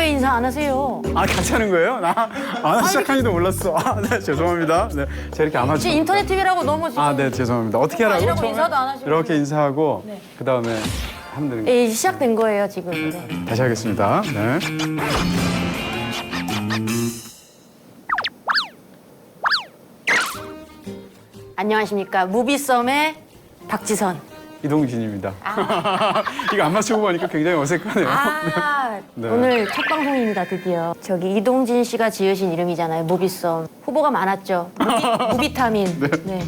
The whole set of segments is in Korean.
왜 인사 안 하세요? 아, 같이 하는 거예요? 나 시작한지도 몰랐어. 아, 네, 죄송합니다. 네, 제가 이렇게 아마추어. 지금 인터넷 TV라고 너무 지금. 아, 네, 죄송합니다. 어떻게 하라고? 아니라고 처음에 인사도 안 하시고. 이렇게 인사하고 네. 그다음에 하면 되는 거예요. 예, 시작된 거예요 지금. 네. 다시 하겠습니다. 네. 안녕하십니까, 무비썸의 박지선. 이동진입니다. 이거 안 맞추고 보니까 굉장히 어색하네요. 네. 오늘 첫 방송입니다, 드디어. 저기 이동진 씨가 지으신 이름이잖아요, 무비썸. 후보가 많았죠. 무비타민. 네.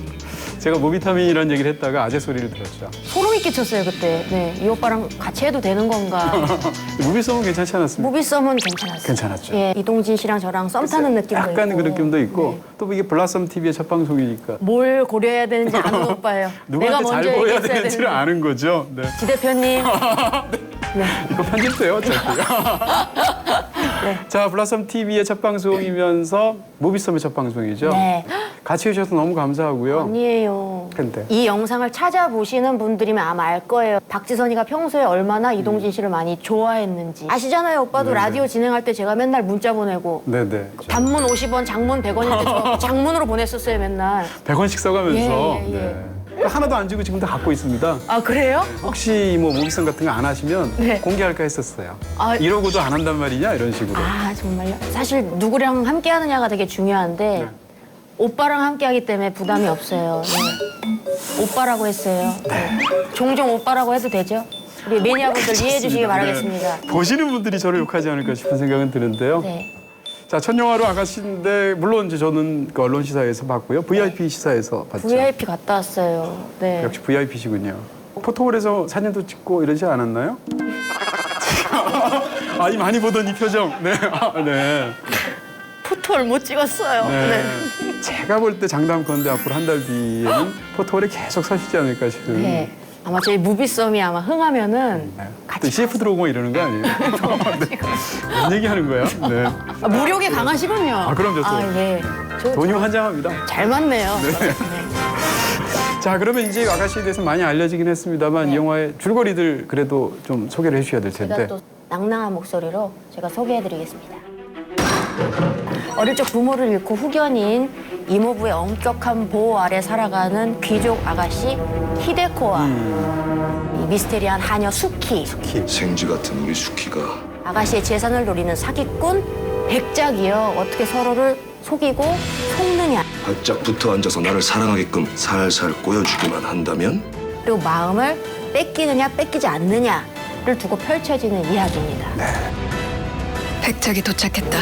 제가 모비타민이라는 얘기를 했다가 아재 소리를 들었죠. 소름이 끼쳤어요, 그때. 네. 이 오빠랑 같이 해도 되는 건가. 무비성은 괜찮지 않았습니까? 무비썸은 괜찮았어요. 괜찮았죠. 예, 이동진 씨랑 저랑 썸 타는 느낌도 있고. 약간 그 느낌도 있고 네. 또 이게 블라썸 TV의 첫 방송이니까 뭘 고려해야 되는지 아는 오빠예요. 내가 누구한테 잘 먼저 보여야 얘기했어야 되는지를 되는데. 아는 거죠. 네. 지 대표님. 네. 이거 편집돼요, 어차피. 네. 자, 블라썸 TV의 첫 방송이면서 무비썸의 첫 방송이죠. 네. 같이 해주셔서 너무 감사하고요. 아니에요. 근데 이 영상을 찾아보시는 분들이면 아마 알 거예요. 박지선이가 평소에 얼마나 이동진 씨를 많이 좋아했는지. 아시잖아요, 오빠도 네네. 라디오 진행할 때 제가 맨날 문자 보내고 네네. 단문 50원, 장문 100원일 때 저 장문으로 보냈었어요, 맨날. 100원씩 써가면서 예, 예, 예. 네. 하나도 안 주고 지금 다 갖고 있습니다. 아, 그래요? 혹시 뭐 무비썸 같은 거 안 하시면 네. 공개할까 했었어요. 아. 이러고도 안 한단 말이냐 이런 식으로. 아, 정말요? 사실 누구랑 함께 하느냐가 되게 중요한데 네. 오빠랑 함께 하기 때문에 부담이 없어요. 네. 오빠라고 했어요. 네. 종종 오빠라고 해도 되죠? 우리 매니아분들 이해해 주시기 네. 바라겠습니다. 보시는 분들이 저를 욕하지 않을까 싶은 생각은 드는데요. 네. 자, 첫 영화로 아가씨인데 물론 이제 저는 그 언론 시사에서 봤고요. VIP 시사에서 봤죠. VIP 갔다 왔어요. 네. 역시 VIP시군요. 포토홀에서 사진도 찍고 이러지 않았나요? 아, 이 많이 보던 이 표정. 네. 아, 네. 포토를 못 찍었어요. 네. 네. 제가 볼 때 장담컨대 앞으로 한 달 뒤에는 포토홀에 계속 서시지 않을까 싶은. 네. 아마 저희 무비썸이 아마 흥하면은 네. 또 같이 CF 들어오고 뭐 이러는 거 아니에요? 네. 뭔 얘기하는 거예요? 네. 무력이 강하시군요. 아, 그럼요, 또. 아, 예. 돈이 환장합니다. 잘 맞네요. 네. 자, 그러면 이제 아가씨에 대해서 많이 알려지긴 했습니다만 네. 이 영화의 줄거리들 그래도 좀 소개를 해주셔야 될 텐데. 제가 또 낭낭한 목소리로 제가 소개해드리겠습니다. 어릴 적 부모를 잃고 후견인 이모부의 엄격한 보호 아래 살아가는 귀족 아가씨 히데코와 이 미스테리한 하녀 수키, 생쥐 같은 우리 수키가 아가씨의 재산을 노리는 사기꾼 백작이요. 어떻게 서로를 속이고 속느냐. 바짝 붙어 앉아서 나를 사랑하게끔 살살 꼬여주기만 한다면 그리고 마음을 뺏기느냐 뺏기지 않느냐를 두고 펼쳐지는 이야기입니다. 백작이 도착했다.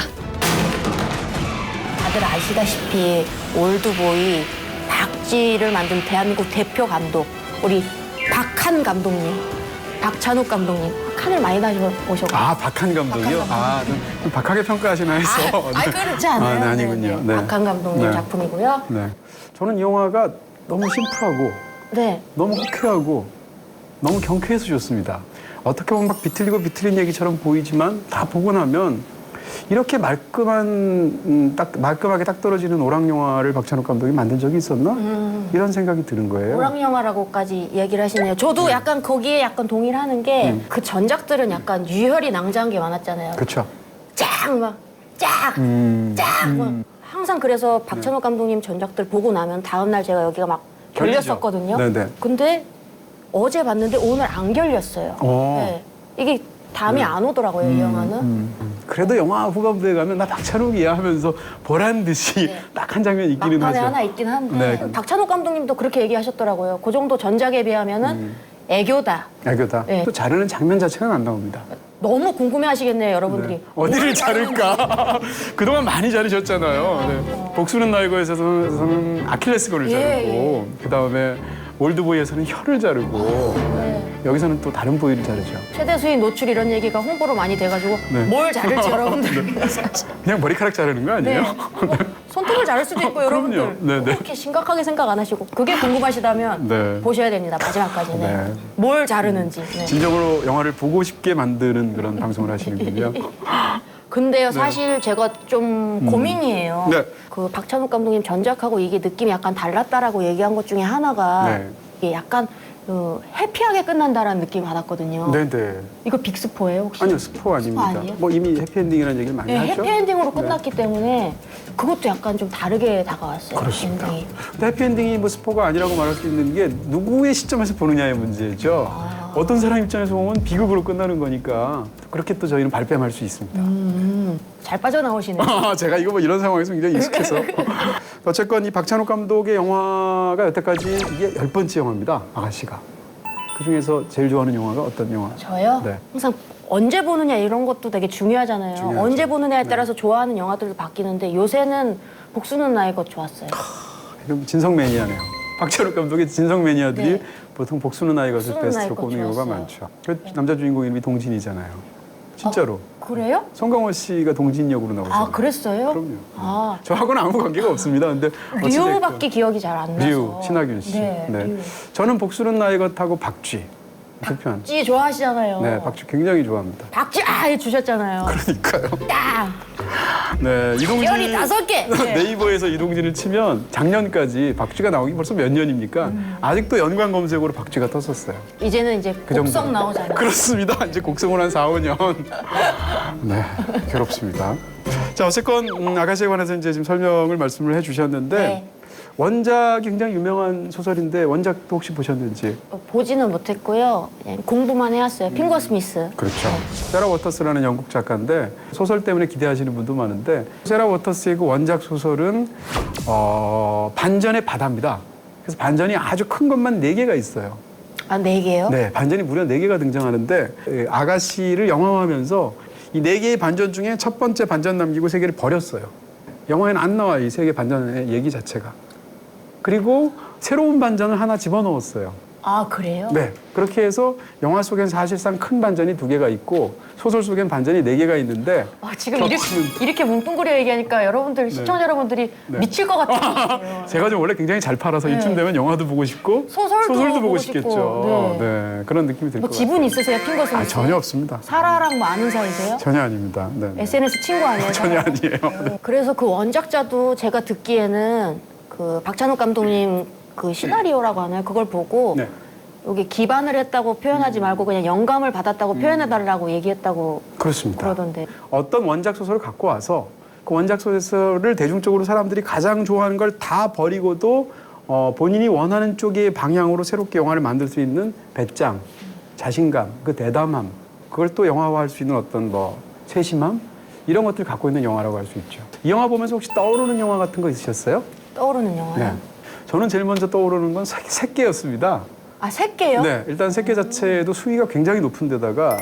다들 아시다시피 올드보이 박쥐를 만든 대한민국 대표 감독 우리 박한 감독님, 박찬욱 감독님 칸을 많이 다녀오셔가지고. 아, 박한 감독이요? 박한 감독님. 아, 좀 박하게 평가하시나 해서. 그렇지 않아요. 아, 네, 아니군요. 네. 박한 감독님 네. 작품이고요. 네. 저는 이 영화가 너무 심플하고 네. 너무 호쾌하고 너무 경쾌해서 좋습니다. 어떻게 보면 막 비틀리고 비틀린 얘기처럼 보이지만 다 보고 나면 이렇게 말끔하게 딱 떨어지는 오락 영화를 박찬욱 감독이 만든 적이 있었나? 이런 생각이 드는 거예요. 오락 영화라고까지 얘기를 하시네요. 저도 약간 거기에 약간 동일하는 게 그 전작들은 약간 유혈이 낭자한 게 많았잖아요. 그렇죠. 쫙 막, 쫙, 쫙 막. 항상 그래서 박찬욱 감독님 전작들 보고 나면 다음 날 제가 여기가 막 결리죠. 결렸었거든요. 네네. 근데 어제 봤는데 오늘 안 결렸어요. 네. 이게 담이 안 오더라고요, 이 영화는. 그래도 영화 후반부에 가면 나 박찬욱이야 하면서 보란 듯이 네. 딱 한 장면 있기는 막판에 하죠. 하나 있긴 한데 네. 박찬욱 감독님도 그렇게 얘기하셨더라고요. 그 정도 전작에 비하면은 애교다. 애교다. 네. 또 자르는 장면 자체가 안 나옵니다. 너무 궁금해하시겠네요, 여러분들이. 어디를 자를까? 그동안 많이 자르셨잖아요. 네. 복수는 나의 거에서는 아킬레스건을 예, 자르고 그다음에 올드보이에서는 혀를 자르고 네. 여기서는 또 다른 부위를 자르죠. 최대 수익 노출 이런 얘기가 홍보로 많이 돼가지고 네. 뭘 자를지 여러분들 그냥 머리카락 자르는 거 아니에요? 네. 뭐 손톱을 자를 수도 있고 여러분들 그럼요. 네, 네. 그렇게 심각하게 생각 안 하시고 그게 궁금하시다면 네. 보셔야 됩니다. 마지막까지는 네. 뭘 자르는지. 네. 진정으로 영화를 보고 싶게 만드는 그런 방송을 하시는군요. 근데요, 사실 제가 좀 고민이에요. 네. 그 박찬욱 감독님 전작하고 이게 느낌이 약간 달랐다라고 얘기한 것 중에 하나가 네. 이게 약간 해피하게 끝난다라는 느낌을 받았거든요. 네네. 이거 빅스포예요 혹시? 아니요, 스포 아닙니다. 아니에요? 뭐 이미 해피엔딩이라는 얘기를 많이 네, 하죠. 해피엔딩으로 네. 끝났기 때문에 그것도 약간 좀 다르게 다가왔어요. 그렇습니다. 엔딩이. 근데 해피엔딩이 뭐 스포가 아니라고 말할 수 있는 게 누구의 시점에서 보느냐의 문제죠. 어떤 사람 입장에서 보면 비극으로 끝나는 거니까 그렇게 또 저희는 발뺌할 수 있습니다. 잘 빠져나오시네요. 제가 이거 뭐 이런 상황에서 굉장히 익숙해서. 어쨌건 이 박찬욱 감독의 영화가 여태까지 이게 10번째 영화입니다. 아가씨가. 그중에서 제일 좋아하는 영화가 어떤 영화? 저요? 네. 항상 언제 보느냐 이런 것도 되게 중요하잖아요. 중요하죠. 언제 보느냐에 네. 따라서 좋아하는 영화들도 바뀌는데 요새는 복수는 나의 것 좋았어요. 이런 진성 매니아네요. 박찬욱 감독의 진성 매니아들이 네. 보통 복수는 나의 것을 복수는 나의 베스트로 것 꼽는 경우가 좋았어요. 많죠. 그 남자 주인공 이름이 동진이잖아요. 진짜로. 그래요? 송강호 씨가 동진 역으로 나오잖아요. 아 그랬어요? 그럼요. 아 저하고는 아무 관계가 없습니다. 근데 어찌됐건. 류밖에 기억이 잘 안 나서. 류, 신하균 씨. 네, 류. 저는 복수는 나의 것하고 박쥐. 그 편. 박쥐 좋아하시잖아요. 네, 박쥐 굉장히 좋아합니다. 박쥐 해주셨잖아요. 그러니까요. 딱 네, 이동진. 열이 5개. 네. 네이버에서 이동진을 치면 작년까지 박쥐가 나오기 벌써 몇 년입니까? 아직도 연관 검색어로 박쥐가 떴었어요. 이제는 이제 그 곡성 정도. 나오잖아요. 그렇습니다. 이제 곡성을 한 4, 5년. 네, 괴롭습니다. 자, 어쨌건 아가씨에 관해서 이제 지금 설명을 말씀을 해주셨는데 네. 원작이 굉장히 유명한 소설인데 원작도 혹시 보셨는지? 보지는 못했고요. 그냥 공부만 해왔어요. 핑거 스미스. 그렇죠. 세라 워터스라는 영국 작가인데 소설 때문에 기대하시는 분도 많은데 세라 워터스의 그 원작 소설은 반전의 바다입니다. 그래서 반전이 아주 큰 것만 4개가 있어요. 아, 4개요? 네, 반전이 무려 4개가 등장하는데 아가씨를 영화화하면서 이 4개의 반전 중에 첫 번째 반전 남기고 3개를 버렸어요. 영화에는 안 나와 이 3개 반전의 얘기 자체가. 그리고 새로운 반전을 하나 집어넣었어요. 아, 그래요? 네, 그렇게 해서 영화 속엔 사실상 큰 반전이 2개가 있고 소설 속엔 반전이 4개가 있는데 아, 지금 겹치는- 이렇게 뭉뚱그려 얘기하니까 여러분들, 시청자 여러분들이 네. 미칠 것 같아요. 제가 좀 원래 굉장히 잘 팔아서 네. 이쯤 되면 영화도 보고 싶고 소설도 보고 보고 싶겠죠. 싶고, 네. 그런 느낌이 들 뭐 것 지분 같아요. 있으세요, 핑거 스미스? 아, 전혀 없습니다. 사라랑 뭐 아는 사이세요? 전혀 아닙니다. 네. SNS 친구 아니에요? 전혀 사라? 아니에요. 그래서 그 원작자도 제가 듣기에는 그 박찬욱 감독님 그 시나리오라고 하나요? 그걸 보고 네. 여기 기반을 했다고 표현하지 말고 그냥 영감을 받았다고 표현해달라고 얘기했다고 그렇습니다. 그러던데. 어떤 원작 소설을 갖고 와서 그 원작 소설을 대중적으로 사람들이 가장 좋아하는 걸 다 버리고도 본인이 원하는 쪽의 방향으로 새롭게 영화를 만들 수 있는 배짱, 자신감, 그 대담함, 그걸 또 영화화할 수 있는 어떤 뭐 세심함 이런 것들을 갖고 있는 영화라고 할 수 있죠. 이 영화 보면서 혹시 떠오르는 영화 같은 거 있으셨어요? 떠오르는 영화요? 네. 저는 제일 먼저 떠오르는 건 새끼였습니다. 아, 새끼요? 네, 일단 새끼 자체도 수위가 굉장히 높은 데다가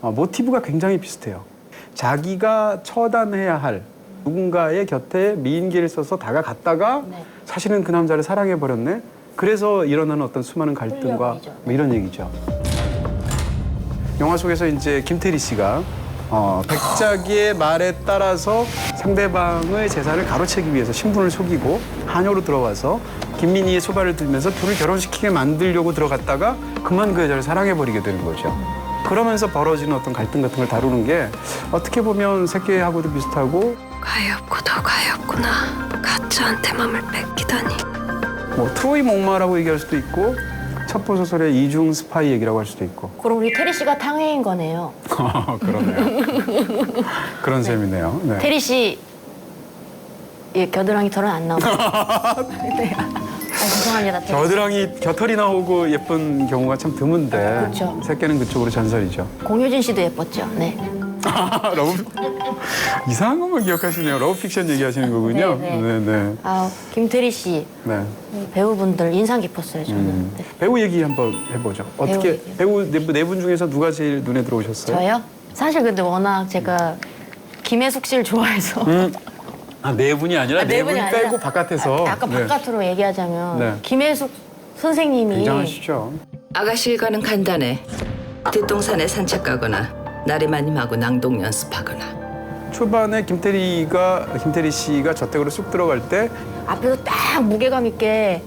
모티브가 굉장히 비슷해요. 자기가 처단해야 할 누군가의 곁에 미인계를 써서 다가갔다가 네. 사실은 그 남자를 사랑해버렸네. 그래서 일어나는 어떤 수많은 갈등과 흘려버리죠. 뭐 이런 얘기죠. 영화 속에서 이제 김태리 씨가 백작이의 말에 따라서 상대방의 재산을 가로채기 위해서 신분을 속이고 한여로 들어와서 김민희의 소발을 들면서 둘을 결혼시키게 만들려고 들어갔다가 그만 그 여자를 사랑해버리게 되는 거죠. 그러면서 벌어지는 어떤 갈등 같은 걸 다루는 게 어떻게 보면 새끼하고도 비슷하고 가엾고도 가엾구나. 가짜한테 맘을 뺏기다니. 뭐 트로이 목마라고 얘기할 수도 있고 첩보 소설의 이중 스파이 얘기라고 할 수도 있고 그럼 우리 테리 씨가 탕웨이인 거네요. 그러네요. 그런 셈이네요. 네. 테리 씨, 예, 겨드랑이 털은 안 나오고. 네. 죄송합니다. 테리 씨. 겨드랑이 겨털이 나오고 예쁜 경우가 참 드문데 그렇죠. 새끼는 그쪽으로 전설이죠. 공효진 씨도 예뻤죠. 네. 러브 이상한 것만 기억하시네요. 러브 픽션 얘기하시는 거군요. 네, 네, 네. 아, 김태리 씨 네. 배우분들 인상 깊었어요. 저는. 네. 배우 얘기 한번 해보죠. 어떻게 얘기요? 배우 네 분 중에서 누가 제일 눈에 들어오셨어요? 저요? 사실 근데 워낙 제가 김혜숙 씨를 좋아해서 네 분이 아니라 네 분 분이 빼고 아니라 바깥에서. 아까 네. 바깥으로 얘기하자면 네. 김혜숙 선생님이 굉장하시죠. 아가씨 일과는 간단해. 뒷동산에 산책 가거나 나리마님하고 낭독 연습하거나. 초반에 김태리 씨가 저택으로 쑥 들어갈 때 앞에서 딱 무게감 있게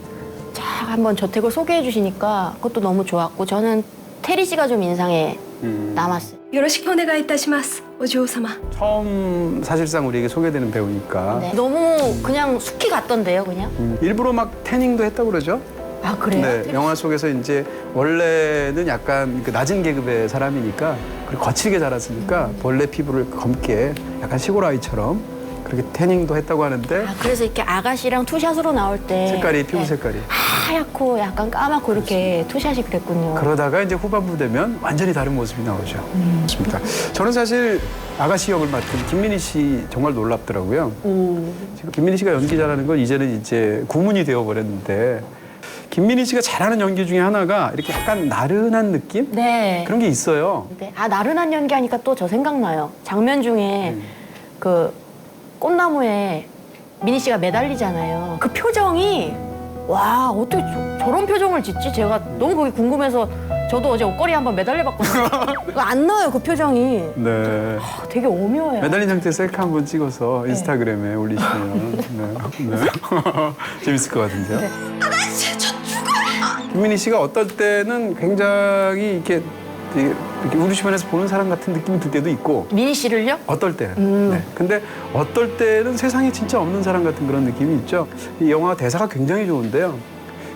쫙 한번 저택을 소개해 주시니까 그것도 너무 좋았고 저는 테리 씨가 좀 인상에 남았어요. 요로시ku 오네가이타시마스. 오지오사마. 처음 사실상 우리에게 소개되는 배우니까 네. 너무 그냥 숙희 같던데요, 그냥. 일부러 막 태닝도 했다고 그러죠? 아, 그래요? 네, 영화 속에서 이제 원래는 약간 그 낮은 계급의 사람이니까 그리고 거칠게 자랐으니까 벌레 피부를 검게 약간 시골 아이처럼 그렇게 태닝도 했다고 하는데 아, 그래서 이렇게 아가씨랑 투샷으로 나올 때 색깔이 피부 네. 색깔이 하얗고 약간 까맣고 이렇게 투샷이 그랬군요. 그러다가 이제 후반부 되면 완전히 다른 모습이 나오죠. 그렇습니다. 저는 사실 아가씨 역을 맡은 김민희 씨 정말 놀랍더라고요. 지금 김민희 씨가 연기 잘하는 건 이제는 이제 구문이 되어버렸는데 김민희 씨가 잘하는 연기 중에 하나가 이렇게 약간 나른한 느낌? 네. 그런 게 있어요. 네. 아, 나른한 연기하니까 또 저 생각나요. 장면 중에 그 꽃나무에 미니 씨가 매달리잖아요. 그 표정이 와, 어떻게 저런 표정을 짓지? 제가 너무 그게 궁금해서 저도 어제 옷걸이 한번 매달려봤거든요. 그거 안 나와요, 그 표정이. 네. 아, 되게 오묘해요. 매달린 상태에서 셀카 한번 찍어서 인스타그램에 올리시면 네. 재밌을 것 같은데요. 네. 김민희 씨가 어떨 때는 굉장히 이렇게 우리 주변에서 보는 사람 같은 느낌이 들 때도 있고 미니 씨를요? 어떨 때는. 네. 근데 어떨 때는 세상에 진짜 없는 사람 같은 그런 느낌이 있죠. 이 영화 대사가 굉장히 좋은데요.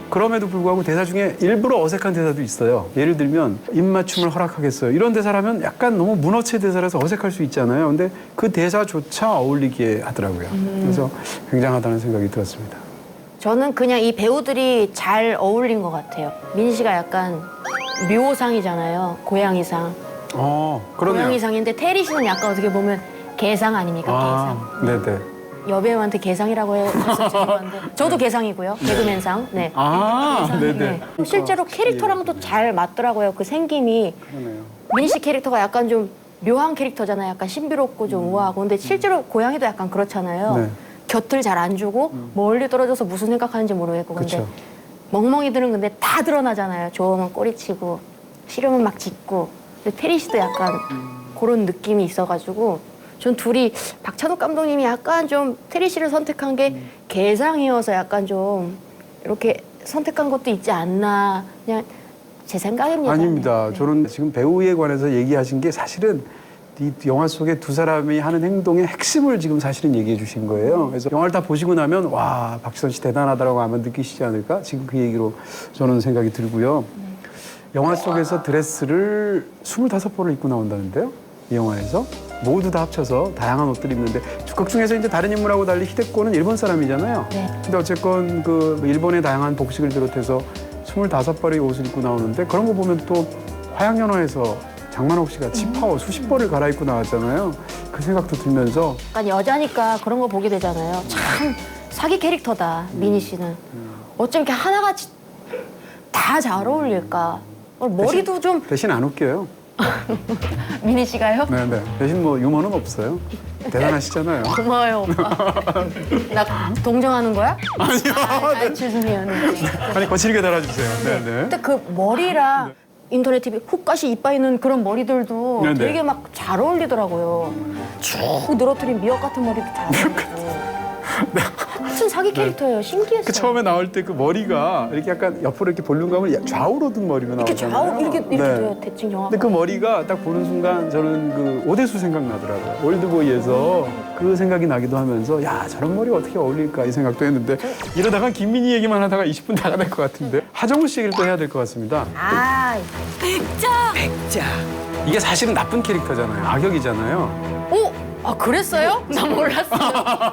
그럼에도 불구하고 대사 중에 일부러 어색한 대사도 있어요. 예를 들면 입맞춤을 허락하겠어요. 이런 대사라면 약간 너무 문어체 대사라서 어색할 수 있잖아요. 근데 그 대사조차 어울리게 하더라고요. 그래서 굉장하다는 생각이 들었습니다. 저는 그냥 이 배우들이 잘 어울린 것 같아요. 미니 씨가 약간 묘상이잖아요. 고양이상. 그러네요. 고양이상인데 테리 씨는 약간 어떻게 보면 개상 아닙니까? 개상. 네네. 여배우한테 개상이라고 해서 죄송한데 저도 개상이고요. 개그맨상. 네. 네네. 네. 실제로 캐릭터랑도 잘 맞더라고요. 그 생김이. 그러네요. 미니 씨 캐릭터가 약간 좀 묘한 캐릭터잖아요. 약간 신비롭고 좀 우아하고. 근데 실제로 고양이도 약간 그렇잖아요. 네. 곁을 잘 안 주고 멀리 떨어져서 무슨 생각하는지 모르겠고. 근데 그쵸. 멍멍이들은 근데 다 드러나잖아요. 좋으면 꼬리치고 싫으면 막 짖고. 근데 테리 씨도 약간 그런 느낌이 있어가지고 전 둘이 박찬욱 감독님이 약간 좀 테리 씨를 선택한 게 개상이어서 약간 좀 이렇게 선택한 것도 있지 않나 그냥 제 생각입니다. 아닙니다. 네. 저는 지금 배우에 관해서 얘기하신 게 사실은 이 영화 속에 두 사람이 하는 행동의 핵심을 지금 사실은 얘기해 주신 거예요. 그래서 영화를 다 보시고 나면 와, 박지선 씨 대단하다라고 아마 느끼시지 않을까? 지금 그 얘기로 저는 생각이 들고요. 영화 속에서 드레스를 25벌을 입고 나온다는데요. 이 영화에서. 모두 다 합쳐서 다양한 옷들을 입는데 극 중에서 이제 다른 인물하고 달리 히데코는 일본 사람이잖아요. 네. 근데 어쨌건 그 일본의 다양한 복식을 비롯해서 25벌의 옷을 입고 나오는데 그런 거 보면 또 화양연화에서 장만옥 씨가 치파오 수십 벌을 갈아입고 나왔잖아요. 그 생각도 들면서 약간 여자니까 그런 거 보게 되잖아요. 참 사기 캐릭터다 미니 씨는. 어쩜 이렇게 하나같이 다 잘 어울릴까. 머리도 좀 대신 안 웃겨요. 미니 씨가요? 네네. 대신 뭐 유머는 없어요. 대단하시잖아요. 고마워요 오빠. 나 동정하는 거야? 아니요. 죄송해요. 네. 아니 거칠게 달아주세요. 네네. 근데 그 머리랑 인터넷 TV 훅가시 이빠 있는 그런 머리들도 네네. 되게 막 잘 어울리더라고요. 쭉 늘어뜨린 미역 같은 머리도 잘 어울리고. 하여튼 사기 캐릭터예요. 신기했어요. 그 처음에 나올 때 그 머리가 이렇게 약간 옆으로 이렇게 볼륨감을 좌우로 든 머리로 이렇게 나오잖아요. 좌우 이렇게 네. 돼요. 대칭 정확하게. 근데 그 머리가 딱 보는 순간 저는 그 오대수 생각나더라고요. 올드보이에서 그 생각이 나기도 하면서 야 저런 머리 어떻게 어울릴까 이 생각도 했는데 이러다가 김민희 얘기만 하다가 20분 다가 될 것 같은데 하정우 씨 얘기를 또 해야 될 것 같습니다. 아, 백자. 이게 사실은 나쁜 캐릭터잖아요. 악역이잖아요. 오, 아 그랬어요? 나 몰랐어요.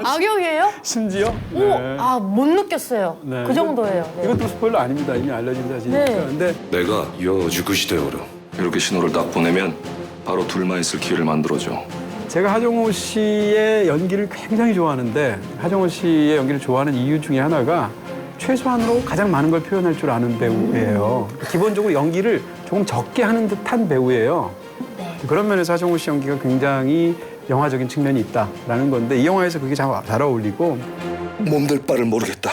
악역이에요? 심지어 오, 아 못 느꼈어요. 네. 그 정도예요. 네. 이것도 스포일러 아닙니다. 이미 알려진 사실이니까. 네. 근데 내가 여주구시대어로 이렇게 신호를 딱 보내면 바로 둘만 있을 기회를 만들어줘. 제가 하정우 씨의 연기를 굉장히 좋아하는데 하정우 씨의 연기를 좋아하는 이유 중에 하나가 최소한으로 가장 많은 걸 표현할 줄 아는 배우예요. 기본적으로 연기를 조금 적게 하는 듯한 배우예요. 네. 그런 면에서 하정우 씨 연기가 굉장히 영화적인 측면이 있다라는 건데 이 영화에서 그게 잘 어울리고 몸들 바를 모르겠다.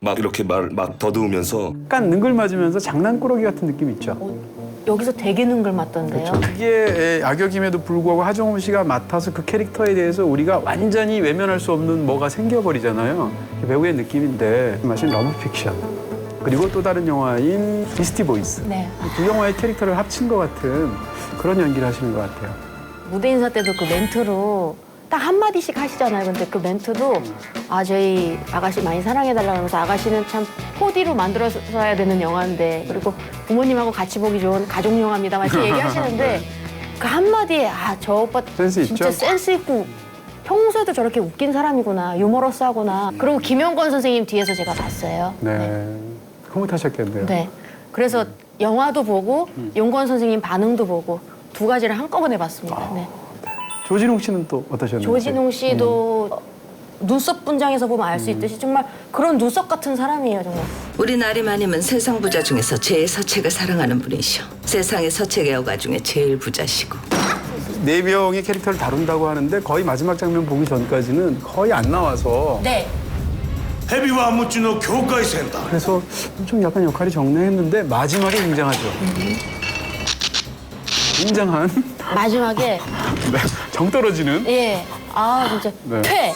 막 이렇게 말 막 더듬으면서 약간 능글맞으면서 장난꾸러기 같은 느낌 있죠. 여기서 되게 능글맞던데요. 그렇죠. 그게 악역임에도 불구하고 하정우 씨가 맡아서 그 캐릭터에 대해서 우리가 완전히 외면할 수 없는 뭐가 생겨버리잖아요. 배우의 느낌인데 마신 러브픽션 그리고 또 다른 영화인 비스티 보이스 네. 두 영화의 캐릭터를 합친 것 같은 그런 연기를 하시는 것 같아요. 무대 인사 때도 그 멘트로 딱 한마디씩 하시잖아요. 근데 그 멘트도 저희 아가씨 많이 사랑해달라고 하면서 아가씨는 참 4D로 만들어서야 되는 영화인데 그리고 부모님하고 같이 보기 좋은 가족 영화입니다. 막 이렇게 얘기하시는데 그 한마디에 저 오빠 센스 진짜 있죠? 센스 있고 평소에도 저렇게 웃긴 사람이구나. 유머러스하구나. 그리고 김영건 선생님 뒤에서 제가 봤어요. 네. 흐뭇하셨겠네요. 네. 그래서 영화도 보고 용건 선생님 반응도 보고 두 가지를 한꺼번에 봤습니다. 네. 조진웅 씨는 또 어떠셨나요? 조진웅 씨도 눈썹 분장에서 보면 알 수 있듯이 정말 그런 눈썹 같은 사람이에요, 정말. 우리 나리마님은 세상 부자 중에서 제일 서책을 사랑하는 분이시오. 세상의 서책 애호가 중에 제일 부자시고. 네 명의 캐릭터를 다룬다고 하는데 거의 마지막 장면 보기 전까지는 거의 안 나와서 네. 蛇は持ちの境界線だ 그래서 좀 약간 역할이 적네했는데 마지막에 굉장하죠. 굉장한 마지막에 네, 정 떨어지는 예. 진짜 네. 퇴.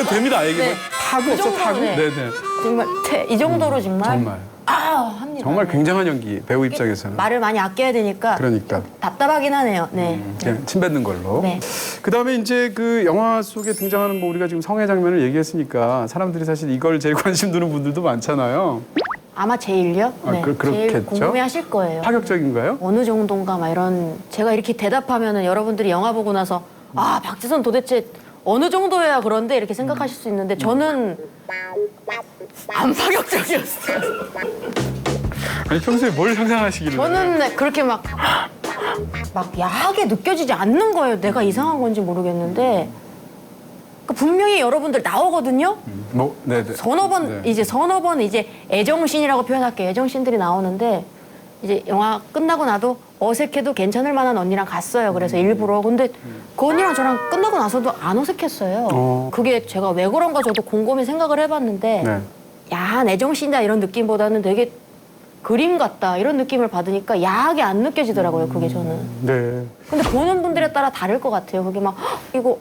됩니다. 이게 네. 뭐 타고 그 없어 타고. 정도로, 네. 네네. 정말 퇴. 이 정도로 정말 정말 합니다. 정말 네. 굉장한 연기 배우 입장에서는 말을 많이 아껴야 되니까 그러니까 답답하긴 하네요. 네. 그냥 침 뱉는 걸로. 네. 그다음에 이제 그 영화 속에 등장하는 뭐 우리가 지금 성애 장면을 얘기했으니까 사람들이 사실 이걸 제일 관심 두는 분들도 많잖아요. 아마 제일요? 네. 제일 그렇겠죠. 궁금해하실 거예요. 파격적인가요? 어느 정도인가 막 이런 제가 이렇게 대답하면은 여러분들이 영화 보고 나서 박지선 도대체 어느 정도여야 그런데 이렇게 생각하실 수 있는데 저는 안 파격적이었어요. 아니 평소에 뭘 상상하시길래? 저는 그렇게 막 야하게 느껴지지 않는 거예요. 내가 이상한 건지 모르겠는데 분명히 여러분들 나오거든요. 뭐 네네. 서너 번 이제 애정신이라고 표현할게요. 애정신들이 나오는데 이제 영화 끝나고 나도 어색해도 괜찮을 만한 언니랑 갔어요. 그래서 일부러. 근데 그 언니랑 저랑 끝나고 나서도 안 어색했어요. 그게 제가 왜 그런가 저도 곰곰이 생각을 해봤는데 네. 야한 애정신이다 이런 느낌보다는 되게 그림 같다 이런 느낌을 받으니까 야하게 안 느껴지더라고요. 그게 저는. 네. 근데 보는 분들에 따라 다를 것 같아요. 그게 막 이거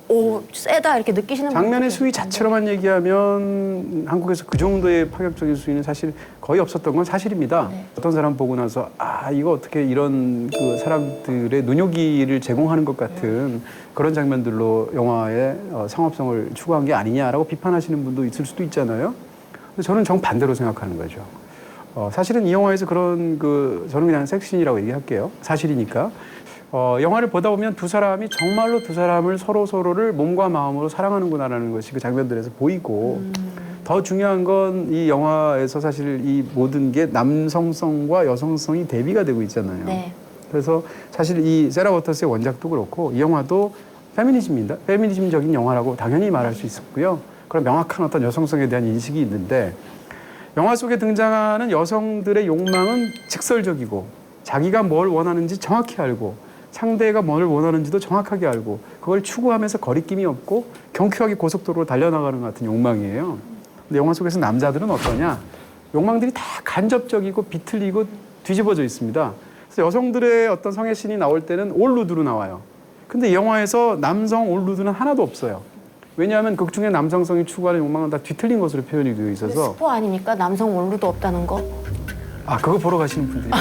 세다 이렇게 느끼시는 장면의 분들도 수위 자체로만 얘기하면 한국에서 그 정도의 파격적인 수위는 사실 거의 없었던 건 사실입니다. 네. 어떤 사람 보고 나서 이거 어떻게 이런 그 사람들의 눈요기를 제공하는 것 같은 그런 장면들로 영화의 상업성을 추구한 게 아니냐라고 비판하시는 분도 있을 수도 있잖아요. 근데 저는 정반대로 생각하는 거죠. 사실은 이 영화에서 그런 저는 그냥 섹신이라고 얘기할게요. 사실이니까. 영화를 보다 보면 두 사람이 정말로 두 사람을 서로를 몸과 마음으로 사랑하는구나라는 것이 그 장면들에서 보이고 더 중요한 건 이 영화에서 사실 이 모든 게 남성성과 여성성이 대비가 되고 있잖아요. 네. 그래서 사실 이 세라 워터스의 원작도 그렇고 이 영화도 페미니즘입니다. 페미니즘적인 영화라고 당연히 말할 수 있었고요. 그런 명확한 어떤 여성성에 대한 인식이 있는데 영화 속에 등장하는 여성들의 욕망은 직설적이고 자기가 뭘 원하는지 정확히 알고 상대가 뭘 원하는지도 정확하게 알고 그걸 추구하면서 거리낌이 없고 경쾌하게 고속도로로 달려나가는 것 같은 욕망이에요. 근데 영화 속에서 남자들은 어떠냐? 욕망들이 다 간접적이고 비틀리고 뒤집어져 있습니다. 그래서 여성들의 어떤 성애신이 나올 때는 올루드로 나와요. 근데 이 영화에서 남성 올루드는 하나도 없어요. 왜냐하면 극 중에 남성성이 추구하는 욕망은 다 뒤틀린 것으로 표현이 되어 있어서 스포 아닙니까? 남성 원루도 없다는 거? 그거 보러 가시는 분들이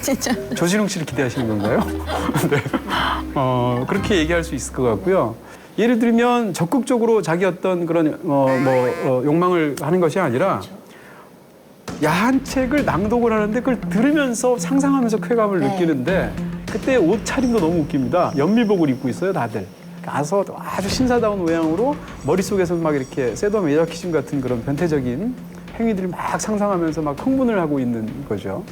진짜. 조진웅 씨를 기대하시는 건가요? 네. 그렇게 얘기할 수 있을 것 같고요. 예를 들면 적극적으로 자기 어떤 그런 욕망을 하는 것이 아니라 야한 책을 낭독을 하는데 그걸 들으면서 상상하면서 쾌감을 네. 느끼는데 그때 옷차림도 너무 웃깁니다. 연밀복을 입고 있어요, 다들. 가서 아주 신사다운 모양으로 머릿속에서 막 이렇게 세도 메자키즘 같은 그런 변태적인 행위들이 막 상상하면서 막 흥분을 하고 있는 거죠.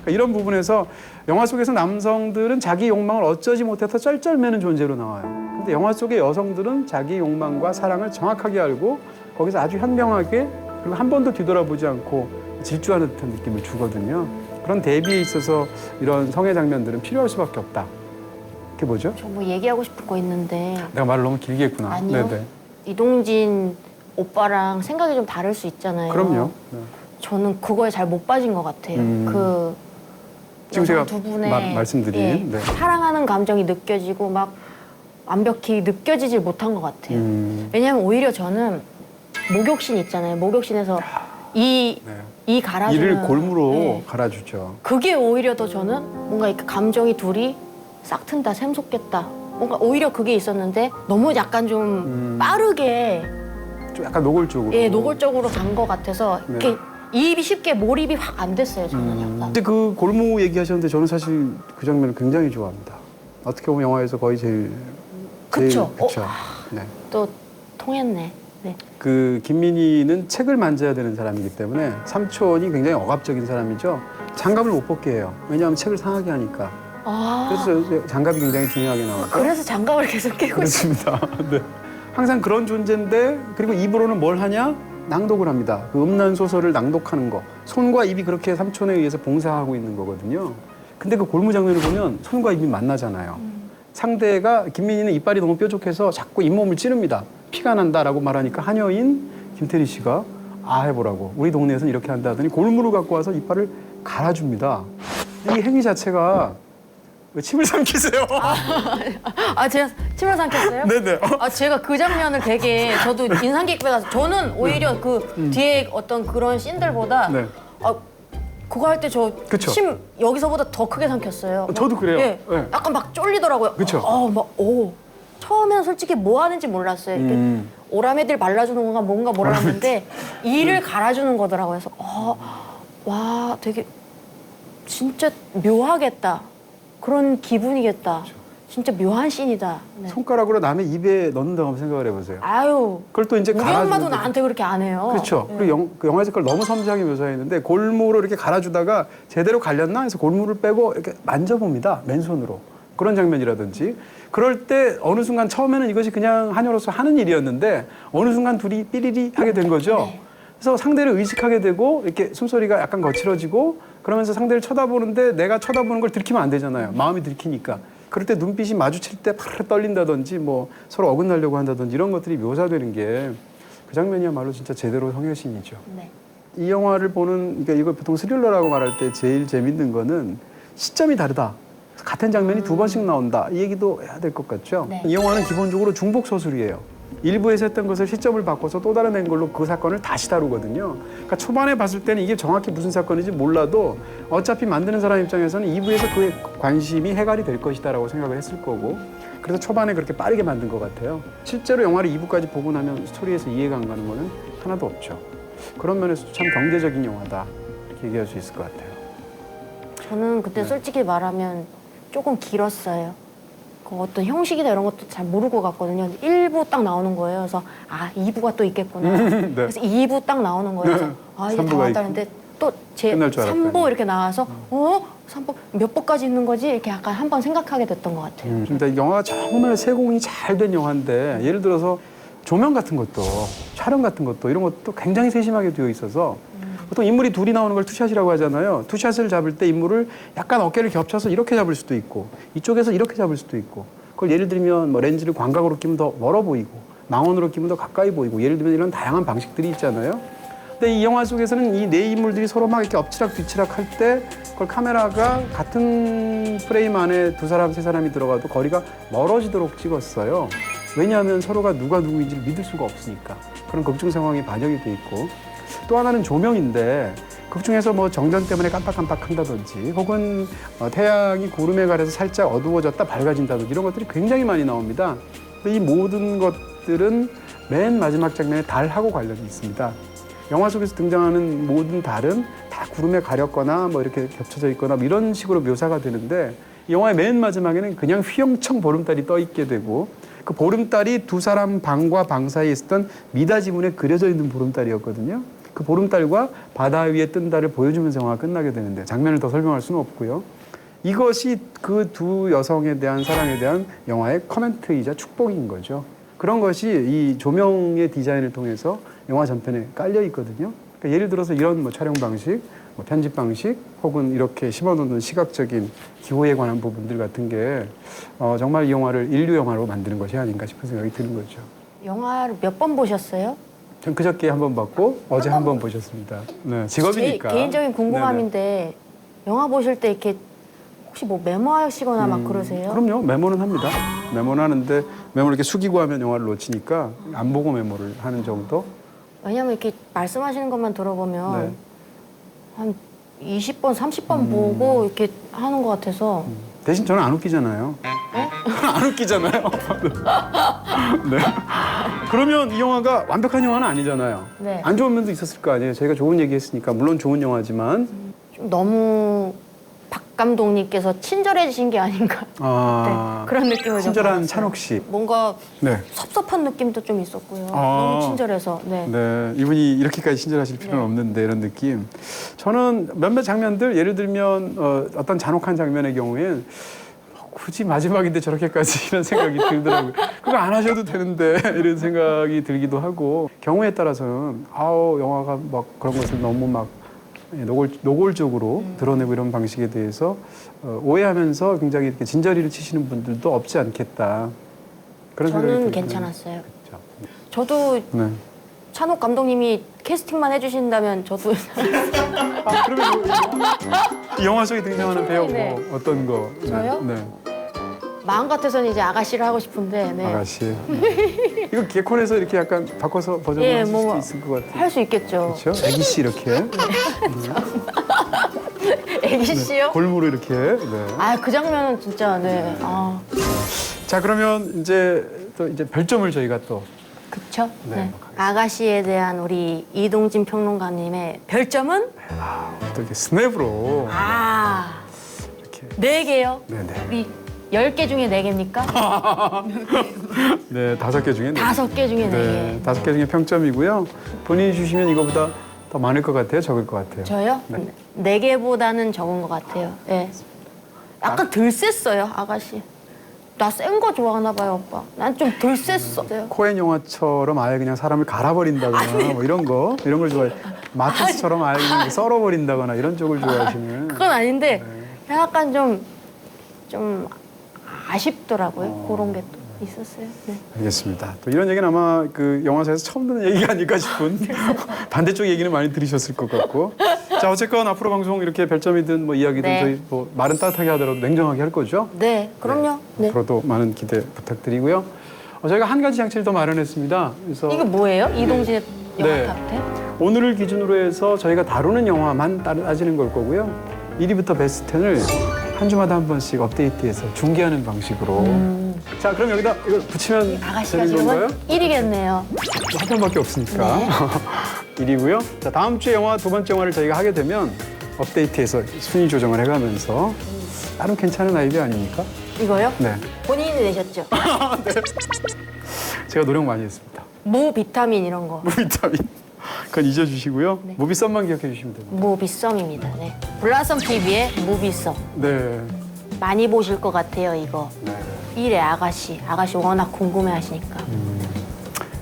그러니까 이런 부분에서 영화 속에서 남성들은 자기 욕망을 어쩌지 못해서 쩔쩔매는 존재로 나와요. 근데 영화 속의 여성들은 자기 욕망과 사랑을 정확하게 알고 거기서 아주 현명하게 그리고 한 번도 뒤돌아보지 않고 질주하는 듯한 느낌을 주거든요. 그런 대비에 있어서 이런 성애 장면들은 필요할 수밖에 없다. 그게 뭐죠? 저 뭐 얘기하고 싶은 거 있는데. 내가 말을 너무 길게 했구나. 아니요. 네네. 이동진 오빠랑 생각이 좀 다를 수 있잖아요. 그럼요. 네. 저는 그거에 잘 못 빠진 것 같아요. 그 지금 제가 두 분의 말씀드린 네. 사랑하는 감정이 느껴지고 막 완벽히 느껴지질 못한 것 같아요. 왜냐하면 오히려 저는 목욕신 있잖아요. 목욕신에서 이 갈아주는 이를 골무로 네. 갈아주죠. 그게 오히려 더 저는 뭔가 이렇게 감정이 둘이 싹 튼다, 샘솟겠다 뭔가 오히려 그게 있었는데 너무 약간 좀 빠르게 좀 약간 노골적으로. 예, 노골적으로 간 것 같아서 네. 이렇게 이입이 쉽게 몰입이 확 안 됐어요. 저는 약간. 근데 그 골무 얘기하셨는데 저는 사실 그 장면을 굉장히 좋아합니다. 어떻게 보면 영화에서 거의 제일 그쵸. 그렇죠. 네. 또 통했네. 네. 그 김민희는 책을 만져야 되는 사람이기 때문에 삼촌이 굉장히 억압적인 사람이죠. 장갑을 못 벗게 해요. 왜냐하면 책을 상하게 하니까. 아, 그래서 장갑이 굉장히 중요하게 나오죠. 그래서 장갑을 계속 끼고 있어요. 그렇습니다. 네. 항상 그런 존재인데 그리고 입으로는 뭘 하냐? 낭독을 합니다. 그 음란 소설을 낭독하는 거. 손과 입이 그렇게 삼촌에 의해서 봉사하고 있는 거거든요. 근데 그 골무 장면을 보면 손과 입이 만나잖아요. 상대가 김민희는 이빨이 너무 뾰족해서 자꾸 잇몸을 찌릅니다. 피가 난다라고 말하니까 하녀인 김태리 씨가 아 해보라고 우리 동네에서는 이렇게 한다 하더니 골무를 갖고 와서 이빨을 갈아줍니다. 이 행위 자체가 왜 침을 삼키세요? 아, 제가 침을 삼켰어요? 네네. 아, 제가 그 장면을 되게 저도 인상 깊게 봐서 저는 오히려 그 뒤에 어떤 그런 씬들보다 네. 아, 그거 할 때 저 그쵸. 침 여기서보다 더 크게 삼켰어요. 저도 그래요. 예, 네. 약간 막 쫄리더라고요. 그쵸. 처음에는 솔직히 뭐 하는지 몰랐어요. 이렇게 오라메들 말라주는 건가 뭔가 몰랐는데 이를 갈아주는 거더라고요. 그래서 와 되게 진짜 묘하겠다. 그런 기분이겠다. 진짜 묘한 씬이다. 네. 손가락으로 남의 입에 넣는다고 한번 생각을 해보세요. 아유, 그걸 또 이제 우리 갈아주는데 엄마도 나한테 그렇게 안 해요. 그렇죠. 예. 그리고 그 영화에서 그걸 너무 섬세하게 묘사했는데 골무로 이렇게 갈아주다가 제대로 갈렸나 해서 골무를 빼고 이렇게 만져봅니다. 맨손으로. 그런 장면이라든지. 그럴 때 어느 순간 처음에는 이것이 그냥 하녀로서 하는 일이었는데 어느 순간 둘이 삐리리 하게 된 거죠. 네. 그래서 상대를 의식하게 되고 이렇게 숨소리가 약간 거칠어지고 그러면서 상대를 쳐다보는데 내가 쳐다보는 걸 들키면 안 되잖아요. 마음이 들키니까. 그럴 때 눈빛이 마주칠 때 파르르 떨린다든지 뭐 서로 어긋나려고 한다든지 이런 것들이 묘사되는 게 그 장면이야말로 진짜 제대로 성여신이죠. 네. 이 영화를 보는 그러니까 이걸 보통 스릴러라고 말할 때 제일 재밌는 거는 시점이 다르다. 같은 장면이 두 번씩 나온다. 이 얘기도 해야 될 것 같죠. 네. 이 영화는 기본적으로 중복 서술이에요. 일부에서 했던 것을 시점을 바꿔서 또 다른 앵글로 그 사건을 다시 다루거든요. 그러니까 초반에 봤을 때는 이게 정확히 무슨 사건인지 몰라도 어차피 만드는 사람 입장에서는 2부에서 그의 관심이 해갈이 될 것이다라고 생각을 했을 거고 그래서 초반에 그렇게 빠르게 만든 것 같아요. 실제로 영화를 2부까지 보고 나면 스토리에서 이해가 안 가는 거는 하나도 없죠. 그런 면에서 참 경제적인 영화다 이렇게 얘기할 수 있을 것 같아요. 저는 네. 그때 솔직히 말하면 조금 길었어요. 그 어떤 형식이나 이런 것도 잘 모르고 갔거든요. 1부 딱 나오는 거예요. 그래서 2부가 또 있겠구나. 네. 그래서 2부 딱 나오는 거예요. 그래서 이게 다 3부가 왔다는데 또 제 끝날 줄 알았더니. 3부 이렇게 나와서 3부 몇 부까지 있는 거지? 이렇게 약간 한 번 생각하게 됐던 것 같아요. 근데 이 영화가 정말 세공이 잘 된 영화인데 예를 들어서 조명 같은 것도 촬영 같은 것도 이런 것도 굉장히 세심하게 되어 있어서 보통 인물이 둘이 나오는 걸 투샷이라고 하잖아요. 투샷을 잡을 때 인물을 약간 어깨를 겹쳐서 이렇게 잡을 수도 있고 이쪽에서 이렇게 잡을 수도 있고 그걸 예를 들면 뭐 렌즈를 광각으로 끼면 더 멀어 보이고 망원으로 끼면 더 가까이 보이고 예를 들면 이런 다양한 방식들이 있잖아요. 근데 이 영화 속에서는 이 네 인물들이 서로 막 이렇게 엎치락 뒤치락 할 때 그걸 카메라가 같은 프레임 안에 두 사람, 세 사람이 들어가도 거리가 멀어지도록 찍었어요. 왜냐하면 서로가 누가 누구인지를 믿을 수가 없으니까. 그런 걱정 상황이 반영이 돼 있고. 또 하나는 조명인데 극 중에서 뭐 정전 때문에 깜빡깜빡 한다든지 혹은 태양이 구름에 가려서 살짝 어두워졌다 밝아진다든지 이런 것들이 굉장히 많이 나옵니다. 근데 이 모든 것들은 맨 마지막 장면에 달하고 관련이 있습니다. 영화 속에서 등장하는 모든 달은 다 구름에 가렸거나 뭐 이렇게 겹쳐져 있거나 뭐 이런 식으로 묘사가 되는데 이 영화의 맨 마지막에는 그냥 휘영청 보름달이 떠 있게 되고 그 보름달이 두 사람 방과 방 사이에 있었던 미닫이문에 그려져 있는 보름달이었거든요. 그 보름달과 바다 위에 뜬 달을 보여주면서 영화가 끝나게 되는데 장면을 더 설명할 수는 없고요. 이것이 그 두 여성에 대한 사랑에 대한 영화의 커멘트이자 축복인 거죠. 그런 것이 이 조명의 디자인을 통해서 영화 전편에 깔려 있거든요. 그러니까 예를 들어서 이런 뭐 촬영 방식, 뭐 편집 방식, 혹은 이렇게 심어놓는 시각적인 기호에 관한 부분들 같은 게 정말 이 영화를 인류 영화로 만드는 것이 아닌가 싶은 생각이 드는 거죠. 영화를 몇 번 보셨어요? 전 그저께 한 번 봤고 어제 한 번 보셨습니다. 네, 직업이니까. 제 개인적인 궁금함인데 네네. 영화 보실 때 이렇게 혹시 뭐 메모하시거나 막 그러세요? 그럼요. 메모는 합니다. 메모는 하는데 메모를 이렇게 숙이고 하면 영화를 놓치니까 안 보고 메모를 하는 정도. 왜냐면 이렇게 말씀하시는 것만 들어보면 네. 한 20번, 30번 보고 이렇게 하는 것 같아서 대신 저는 안 웃기잖아요. 안 웃기잖아요. 네. 그러면 이 영화가 완벽한 영화는 아니잖아요. 네. 안 좋은 면도 있었을 거 아니에요. 저희가 좋은 얘기 했으니까 물론 좋은 영화지만 좀 너무 박 감독님께서 친절해지신 게 아닌가. 네, 그런 느낌을 좀 친절한 받았어요. 찬옥 씨. 뭔가 네. 섭섭한 느낌도 좀 있었고요. 아. 너무 친절해서. 네. 네, 이분이 이렇게까지 친절하실 필요는 네. 없는데 이런 느낌. 저는 몇몇 장면들 예를 들면 어떤 잔혹한 장면의 경우엔 굳이 마지막인데 저렇게까지 이런 생각이 들더라고요. 그거 안 하셔도 되는데 이런 생각이 들기도 하고 경우에 따라서는 영화가 막 그런 것을 너무 막 노골적으로 드러내고 이런 방식에 대해서 오해하면서 굉장히 이렇게 진저리를 치시는 분들도 없지 않겠다. 그런 생각이 저는 들거든요. 괜찮았어요. 그렇죠. 저도 네. 찬옥 감독님이 캐스팅만 해주신다면 저도 그러면 이 영화 속에 등장하는 배우 네. 뭐 어떤 거? 저요? 네. 마음 같아서는 이제 아가씨를 하고 싶은데 네. 아가씨. 이거 개콘에서 이렇게 약간 바꿔서 버전을 예, 하실 뭐 수도 있을 것 같아요. 할 수 있겠죠. 그렇죠? 애기 씨 이렇게 애기 씨요? 골무로 이렇게. 네. 아, 그 장면은 진짜 네. 아, 자 그러면 이제 또 이제 별점을 저희가 또 그쵸? 네. 네. 아가씨에 대한 우리 이동진 평론가님의 별점은 또 이렇게 스냅으로 이렇게. 4개요. 네네. 우리 10개 중에 4개입니까? 네, 5개 중에 5개 중에 4개. 네, 5개 중에 평점이고요. 본인이 주시면 이거보다 더 많을 것 같아요, 적을 것 같아요. 저요? 네. 4개보다는 적은 것 같아요. 네. 약간 덜 셌어요, 아가씨. 나 센 거 좋아하나 봐요, 오빠. 난 좀 덜 셌어요. 코엔 영화처럼 아예 그냥 사람을 갈아버린다거나 뭐 이런 걸 좋아해. 마트스처럼 아예 그냥 썰어버린다거나 이런 쪽을 좋아하시는. 그건 아닌데 네. 약간 좀 아쉽더라고요. 그런 게 또 있었어요. 네. 알겠습니다. 또 이런 얘기는 아마 그 영화사에서 처음 듣는 얘기가 아닐까 싶은 반대쪽 얘기는 많이 들으셨을 것 같고. 자 어쨌건 앞으로 방송 이렇게 별점이든 뭐 이야기든 네. 저희 뭐 말은 따뜻하게 하더라도 냉정하게 할 거죠? 네, 그럼요. 네. 앞으로도 많은 기대 부탁드리고요. 저희가 한 가지 장치를 더 마련했습니다. 그래서 이게 뭐예요? 이동진의 네. 영화 탑10? 오늘을 기준으로 해서 저희가 다루는 영화만 따지는 걸 거고요. 1위부터 베스트 10을 한 주마다 한 번씩 업데이트해서 중계하는 방식으로. 자, 그럼 여기다 이걸 붙이면 아가씨가 되는 건가요? 지금은 1위겠네요. 한 편밖에 없으니까. 네. 1위고요. 자, 다음 주에 영화 두 번째 영화를 저희가 하게 되면 업데이트해서 순위 조정을 해가면서 나름 괜찮은 아이디어 아닙니까? 이거요? 네. 본인이 내셨죠? 제가 노력 많이 했습니다. 무비타민 이런 거. 무비타민. 그건 잊어주시고요. 네. 무비썸만 기억해 주시면 됩니다. 무비썸입니다. 네. 블라썸 TV의 무비썸. 네. 많이 보실 것 같아요, 이거. 네. 일의 아가씨. 아가씨 워낙 궁금해 하시니까.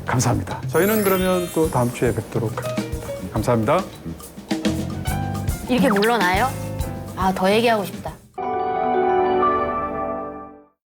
감사합니다. 저희는 그러면 또 다음 주에 뵙도록 하겠습니다. 감사합니다. 이렇게 물러나요? 아, 더 얘기하고 싶다.